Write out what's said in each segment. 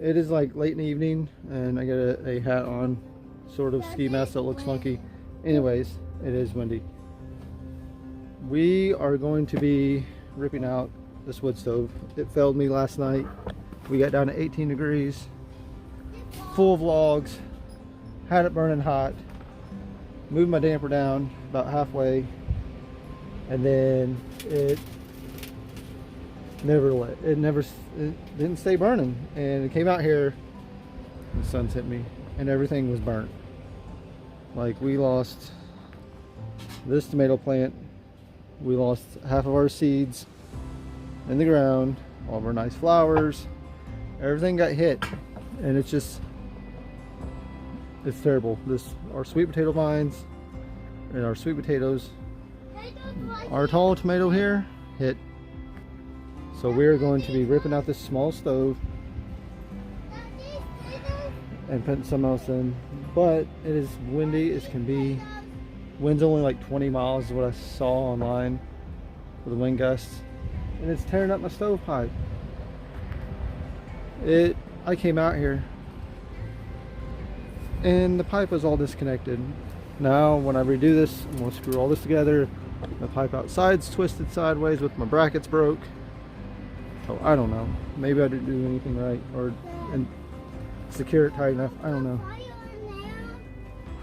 It is like late in the evening and I got a hat on, sort of ski mask that looks funky. Anyways, it is windy. We are going to be ripping out this wood stove. It failed me last night. We got down to 18 degrees, full of logs, had it burning hot, moved my damper down about halfway, and then it didn't stay burning. And it came out here, the sun's hit me, and everything was burnt. Like, we lost this tomato plant, we lost half of our seeds in the ground, all of our nice flowers, everything got hit, and it's terrible. Our sweet potato vines and our sweet potatoes, our tall tomato here hit. So we're going to be ripping out this small stove and putting some else in, but it is windy as can be. Wind's only like 20 miles is what I saw online for the wind gusts, and it's tearing up my stovepipe. I came out here and the pipe was all disconnected. Now when I redo this, I'm going to screw all this together. The pipe outside's twisted sideways with my brackets broke. So I don't know. Maybe I didn't do anything right and secure it tight enough. I don't know.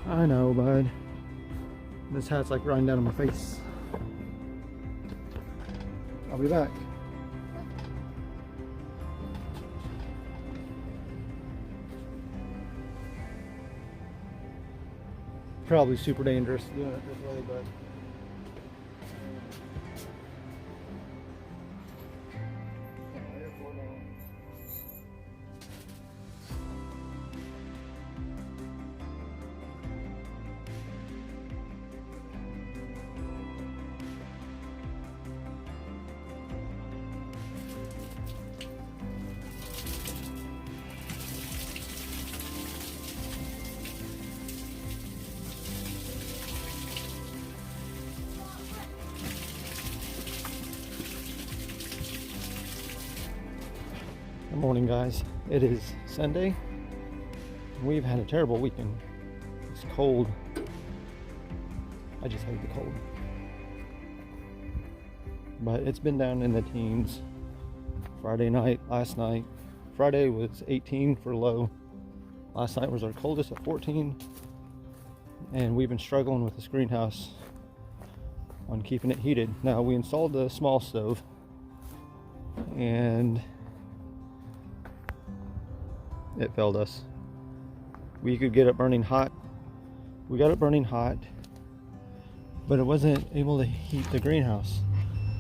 I know, bud. This hat's like riding down on my face. I'll be back. Probably super dangerous doing it this way, but good morning, guys. It is Sunday. We've had a terrible weekend. It's cold. I just hate the cold. But it's been down in the teens. Friday night, last night. Friday was 18 for low. Last night was our coldest at 14. And we've been struggling with this greenhouse on keeping it heated. Now, we installed the small stove, and it failed us. We could get it burning hot. We got it burning hot, but it wasn't able to heat the greenhouse.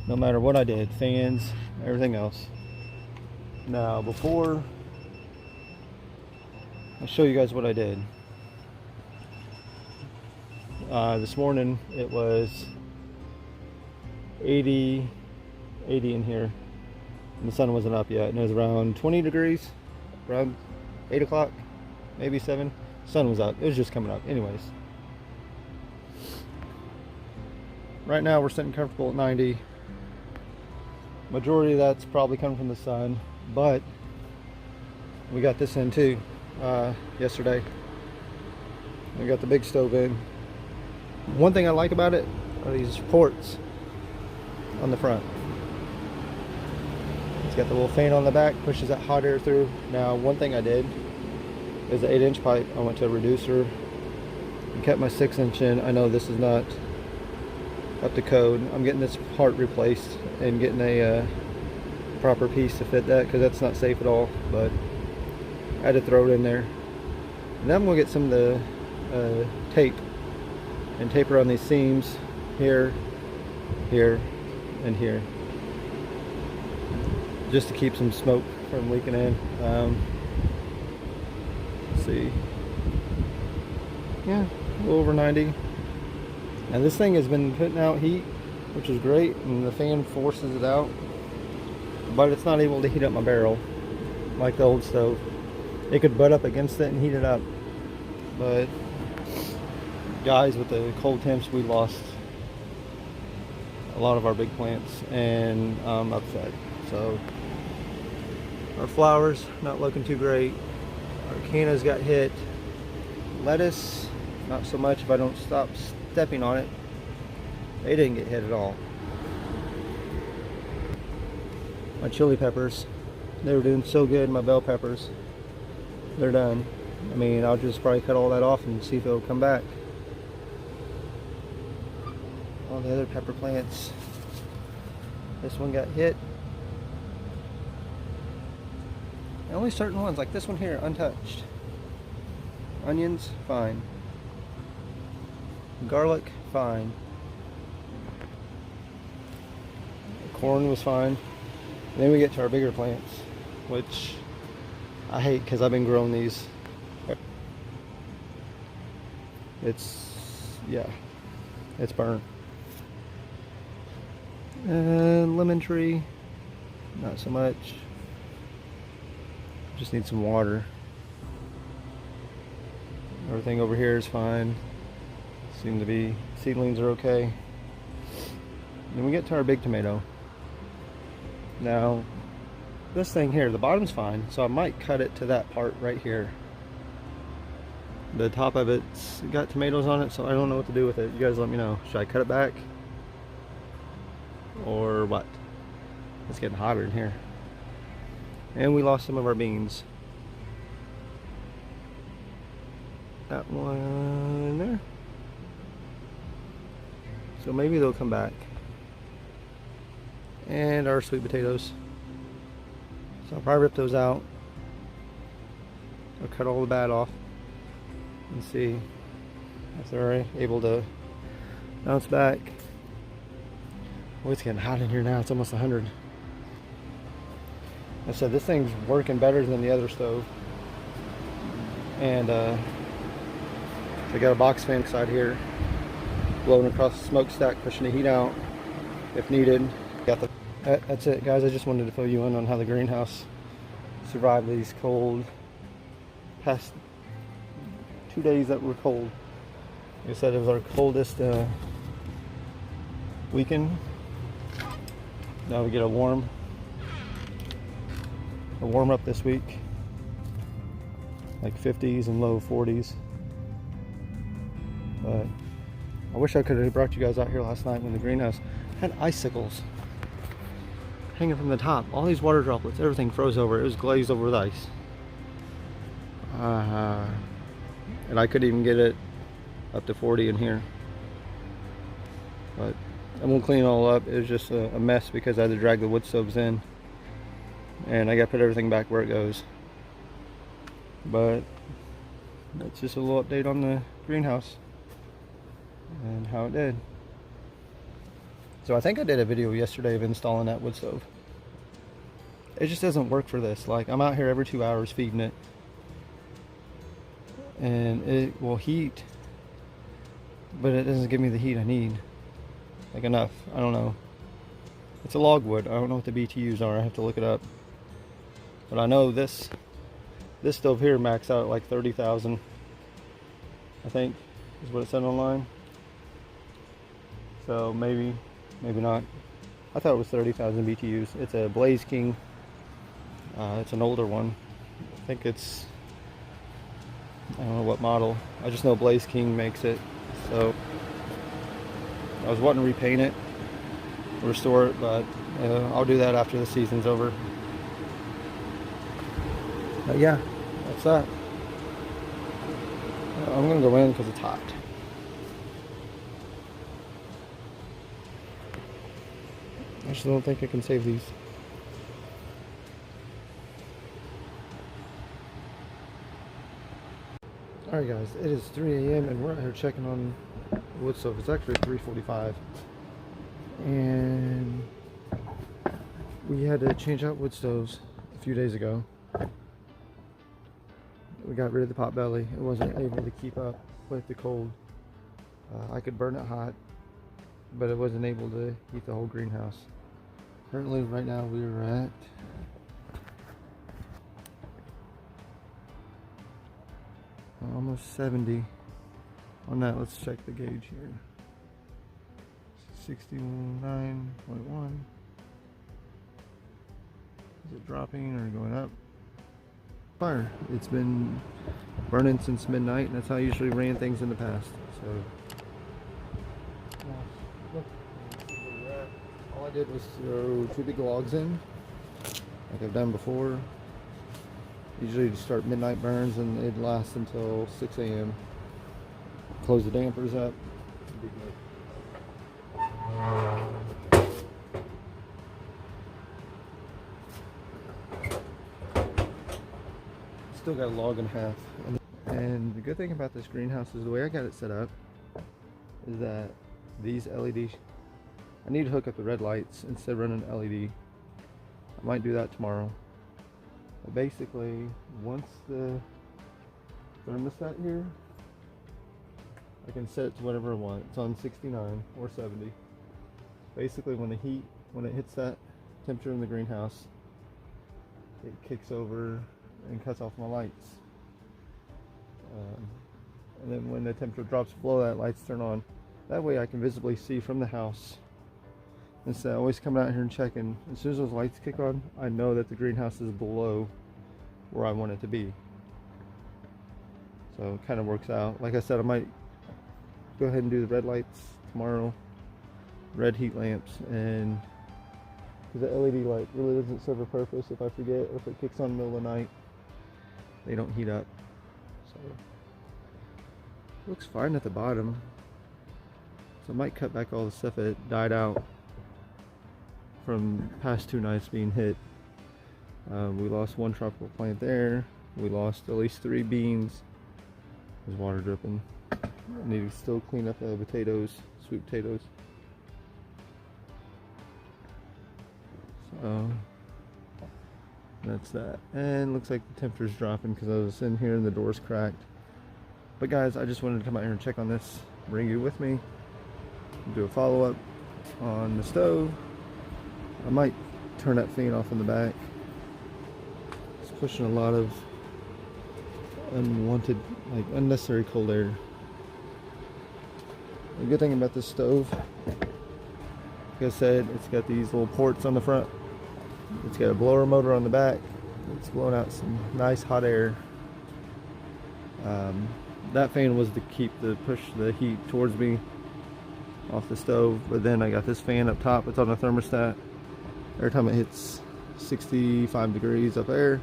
No matter what I did, fans, everything else. Now, before I'll show you guys what I did. This morning it was 80 in here, and the sun wasn't up yet, and it was around 20 degrees, around 8 o'clock, maybe 7. Sun was up. It was just coming up. Anyways, right now we're sitting comfortable at 90. Majority of that's probably coming from the sun, but we got this in too yesterday. We got the big stove in. One thing I like about it are these ports on the front. It's got the little fan on the back, pushes that hot air through. Now, one thing I did is the 8-inch pipe. I went to a reducer and kept my 6-inch in. I know this is not up to code. I'm getting this part replaced and getting a proper piece to fit that, because that's not safe at all, but I had to throw it in there. And then I'm going to get some of the tape and tape around these seams here, here, and here, just to keep some smoke from leaking in. Let's see, yeah, a little over 90. Now this thing has been putting out heat, which is great, and the fan forces it out, but it's not able to heat up my barrel like the old stove. It could butt up against it and heat it up, but guys, with the cold temps, we lost a lot of our big plants, and I'm upset. So Our flowers not looking too great. Our cannas got hit. Lettuce, not so much if I don't stop stepping on it. They didn't get hit at all. My chili peppers, they were doing so good. My bell peppers, they're done. I mean, I'll just probably cut all that off and see if it'll come back. All the other pepper plants, this one got hit. And only certain ones, like this one here, untouched. Onions, fine. Garlic, fine. Corn was fine. And then we get to our bigger plants, which I hate because I've been growing these. Yeah, it's burnt. And lemon tree, not so much. Just need some water. Everything over here is fine. Seem to be, seedlings are okay. Then we get to our big tomato. Now, this thing here, the bottom's fine, so I might cut it to that part right here. The top of it's got tomatoes on it, so I don't know what to do with it. You guys let me know. Should I cut it back? Or what? It's getting hotter in here. And we lost some of our beans. That one there. So maybe they'll come back. And our sweet potatoes. So I'll probably rip those out. I'll cut all the bad off and see if they're able to bounce back. Oh, it's getting hot in here now. It's almost 100. I said this thing's working better than the other stove. And I got a box fan inside here, blowing across the smokestack, pushing the heat out if needed. That's it, guys. I just wanted to fill you in on how the greenhouse survived these cold past 2 days that were cold. Like I said, it was our coldest weekend. Now we get a warm up this week, like 50s and low 40s. But I wish I could have brought you guys out here last night when the greenhouse had icicles hanging from the top. All these water droplets, everything froze over. It was glazed over with ice. And I couldn't even get it up to 40 in here. But I won't clean it all up. It was just a mess because I had to drag the wood stoves in. And I got to put everything back where it goes. But that's just a little update on the greenhouse and how it did. So I think I did a video yesterday of installing that wood stove. It just doesn't work for this. Like, I'm out here every 2 hours feeding it, and it will heat, but it doesn't give me the heat I need, like enough. I don't know. It's a logwood. I don't know what the BTUs are. I have to look it up. But I know this stove here maxed out at like 30,000. I think is what it said online. So maybe not. I thought it was 30,000 BTUs. It's a Blaze King. It's an older one. I think it's, I don't know what model. I just know Blaze King makes it. So I was wanting to repaint it, restore it, but I'll do that after the season's over. But yeah, that's that. I'm gonna go in because it's hot. I just don't think I can save these. Alright guys, it is 3 a.m. and we're out here checking on the wood stove. It's actually 3:45. And we had to change out wood stoves a few days ago. We got rid of the pot belly. It wasn't able to keep up with the cold. I could burn it hot, but it wasn't able to heat the whole greenhouse. Currently, right now, we're at almost 70 on that. Let's check the gauge here. 69.1, Is it dropping or going up? Fire. It's been burning since midnight, and that's how I usually ran things in the past. So all I did was throw 2 big logs in, like I've done before. Usually just start midnight burns and it lasts until 6 a.m. Close the dampers up. Still got a log and a half. And the good thing about this greenhouse is the way I got it set up is that these LEDs, I need to hook up the red lights instead of running LED. I might do that tomorrow. But basically, once the thermostat here, I can set it to whatever I want. It's on 69 or 70. Basically, when it hits that temperature in the greenhouse, it kicks over and cuts off my lights. And then when the temperature drops below that, lights turn on. That way I can visibly see from the house. Instead of always coming out here and checking. As soon as those lights kick on, I know that the greenhouse is below where I want it to be. So it kind of works out. Like I said, I might go ahead and do the red lights tomorrow. Red heat lamps, and because the LED light really doesn't serve a purpose if I forget, or if it kicks on in the middle of the night, they don't heat up. So looks fine at the bottom. So I might cut back all the stuff that died out from past 2 nights being hit. We lost 1 tropical plant there. We lost at least 3 beans. There's water dripping. I need to still clean up the potatoes, sweet potatoes. So that's that. And looks like the temperature's dropping because I was in here and the door's cracked. But guys, I just wanted to come out here and check on this, bring you with me, do a follow-up on the stove. I might turn that fan off in the back. It's pushing a lot of unwanted, like unnecessary cold air. The good thing about this stove, like I said, it's got these little ports on the front. It's got a blower motor on the back. It's blowing out some nice hot air. That fan was to push the heat towards me off the stove, but then I got this fan up top. It's on a thermostat. Every time it hits 65 degrees up there,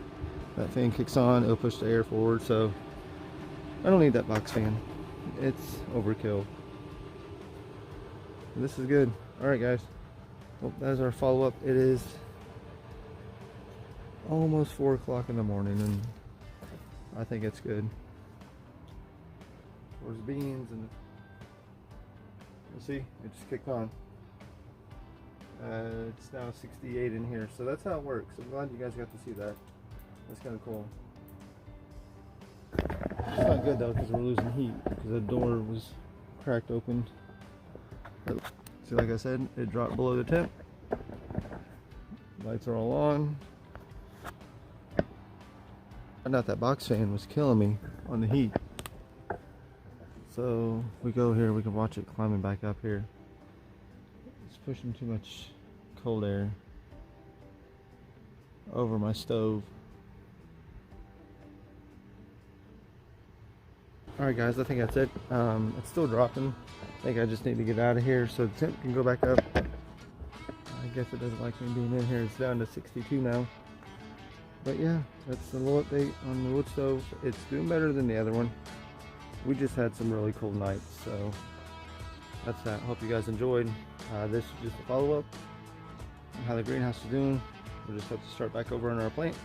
that fan kicks on. It'll push the air forward. So I don't need that box fan. It's overkill. This is good. All right, guys. Well, that is our follow-up. It is almost 4 o'clock in the morning, and I think it's good. There's beans, and you see, it just kicked on. It's now 68 in here, so that's how it works. I'm glad you guys got to see that. That's kind of cool. It's not good though, because we're losing heat, because the door was cracked open. See, like I said, it dropped below the temp. Lights are all on. I thought that box fan was killing me on the heat. So we go here, we can watch it climbing back up here. It's pushing too much cold air over my stove. Alright guys, I think that's it. It's still dropping. I think I just need to get out of here so the temp can go back up. I guess it doesn't like me being in here. It's down to 62 now. But yeah, that's the little update on the wood stove. It's doing better than the other one. We just had some really cold nights, so that's that. Hope you guys enjoyed. This is just a follow-up on how the greenhouse is doing. We'll just have to start back over on our plants.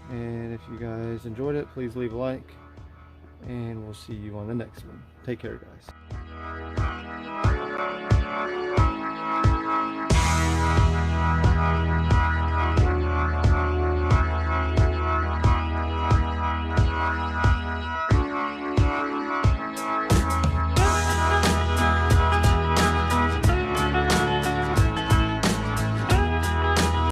And if you guys enjoyed it, please leave a like. And we'll see you on the next one. Take care, guys.